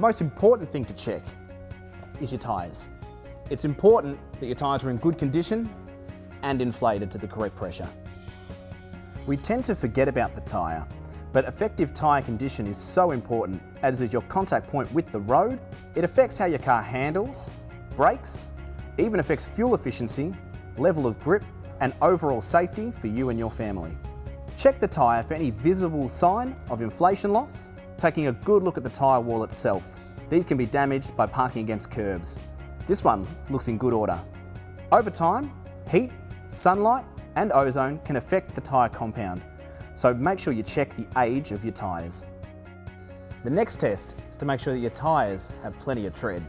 most important thing to check is your tyres. It's important that your tyres are in good condition and inflated to the correct pressure. We tend to forget about the tyre, but effective tyre condition is so important, as is your contact point with the road. It affects how your car handles, brakes, even affects fuel efficiency, level of grip, and overall safety for you and your family. Check the tyre for any visible sign of inflation loss, taking a good look at the tyre wall itself. These can be damaged by parking against curbs. This one looks in good order. Over time, heat, sunlight, and ozone can affect the tyre compound, so make sure you check the age of your tyres. The next test is to make sure that your tyres have plenty of tread.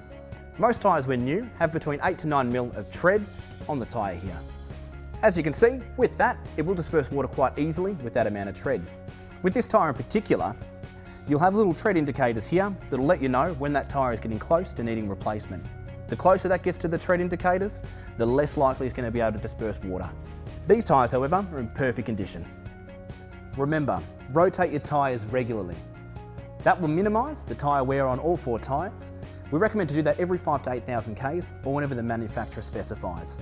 Most tyres when new have between 8 to 9 mil of tread on the tyre here. As you can see, with that, it will disperse water quite easily with that amount of tread. With this tyre in particular, you'll have little tread indicators here that'll let you know when that tyre is getting close to needing replacement. The closer that gets to the tread indicators, the less likely it's going to be able to disperse water. These tyres, however, are in perfect condition. Remember, rotate your tyres regularly. That will minimise the tyre wear on all 4 tyres. We recommend to do that every 5 to 8,000 Ks or whenever the manufacturer specifies.